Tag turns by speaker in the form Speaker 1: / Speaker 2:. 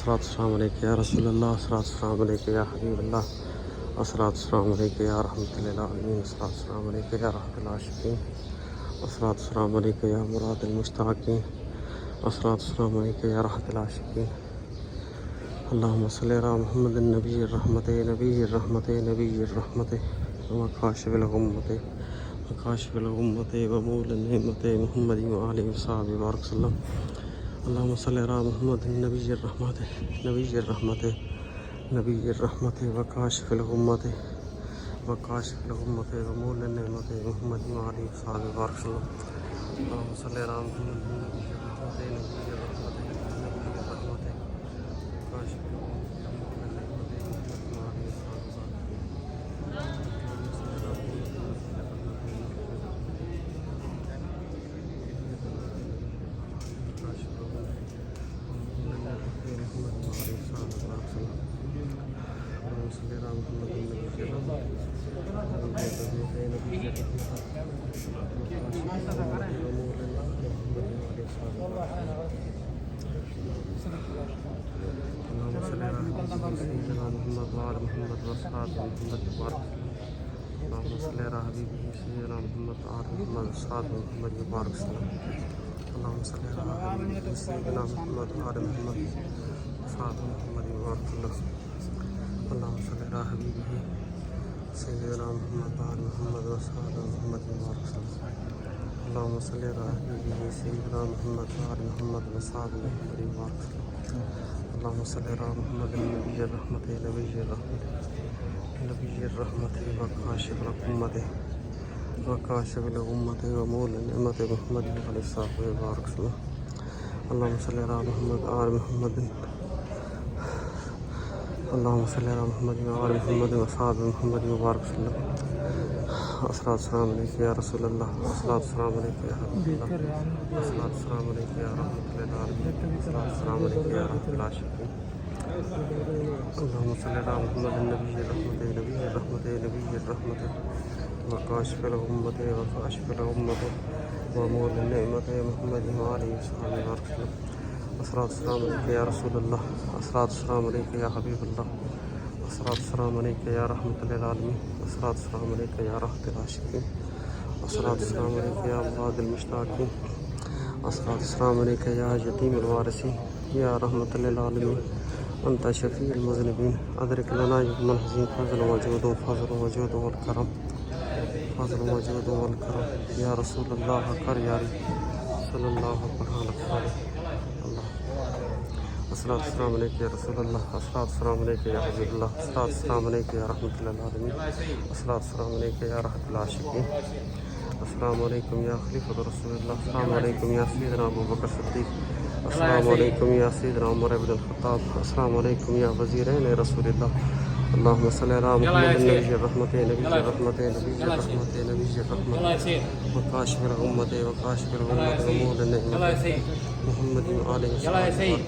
Speaker 1: الصلاة والسلام عليك يا رسول الله، الصلاة والسلام عليك يا حبيب الله، الصلاة والسلام عليك يا رحمة للعالمين، الصلاة والسلام عليك يا رحمة العاشقين، الصلاة والسلام عليك يا مراد المشتاقين، الصلاة والسلام عليك يا رحمة العاشقين. اللهم صل على محمد النبي الرحمة، نبي الرحمة، نبي الرحمة، وكاشف الغمة، وكاشف الغمة، ومولى النعمة، محمد وآله وصحبه وبارك وسلم. اللهم صل على محمد النبي الرحمة، نبي الرحمة، نبي الرحمة، وكاشف الغمة، وكاشف الغمة، ومولى النعمة، محمد وآله وصحبه وبارك وسلم. اللهم صل على محمد النبي الرحمة، نبي الرحمة، نبي الرحمة، وكاشف الغمة، ومولى النعمة، محمد وآله وصحبه وبارك وسلم. سيدنا محمد وعلى محمد وأصحابه محمد وبارك. اللهم صل على حبيبه سيدنا محمد وعلى محمد وأصحابه محمد وبارك وسلم. اللهم صل على حبيبه سيدنا محمد وعلى محمد وأصحابه محمد وبارك وسلم. اللهم صل على حبيبه سيدنا محمد وعلى محمد وأصحابه محمد وبارك وسلم. اللهم صل على حبيبه سيدنا محمد وعلى محمد وأصحابه محمد وبارك وسلم. اللهم صل على محمد النبي الرحمة، نبي الرحمة، نبي الرحمة، وكاشف الغمة، وكاشف الغمة، ومولى النعمة، محمد وآله وصحبه وبارك وسلم. اللهم صل على محمد وآل محمد، اللهم صل على محمد وآل محمد وأصحابه محمد وبارك وسلم. الصلاة والسلام عليك يا رسول الله، الصلاة والسلام عليك يا حبيب الله، الصلاة والسلام عليك يا رحمة للعالمين، الصلاة والسلام عليك يا رحمة العاشقين. اللهم صل على محمد النبي الرحمة، نبي الرحمة، نبي الرحمة، وكاشف الغمة، وكاشف الغمة، ومولى النعمة، محمد وآله وصحبه وبارك وسلم. الصلاة والسلام عليك يا رسول الله، الصلاة والسلام عليك يا حبيب الله، الصلاة والسلام عليك يا رحمة للعالمين، الصلاة والسلام عليك يا رحمة العاشقين، الصلاة والسلام عليك يا مراد المشتاقين، الصلاة والسلام عليك يا يتيم الوارثين، يا رحمة للعالمين، أنت شفيع المذنبين، أدرك لنا يوم الحزين فضل وجود وفضل وجود والكرم، فضل وجود والكرم، يا رسول الله كرياري صلى الله عليه وسلم. الصلاة والسلام عليك يا رسول الله، الصلاة والسلام عليك يا حبيب الله، الصلاة والسلام عليك يا رحمة للعالمين، الصلاة والسلام عليك يا رحمة العاشقين. السلام عليكم يا خليفة رسول الله، السلام عليكم يا سيدنا أبو بكر الصديق، السلام عليكم يا سيدنا عمر بن الخطاب، السلام عليكم يا وزيرين رسول الله. اللهم صل على محمد النبي الرحمة، نبي الرحمة، نبي الرحمة، نبي الرحمة، وكاشف الغمة، وكاشف الغمة، ومولى النعمة، محمد وآله وصحبه وسلم.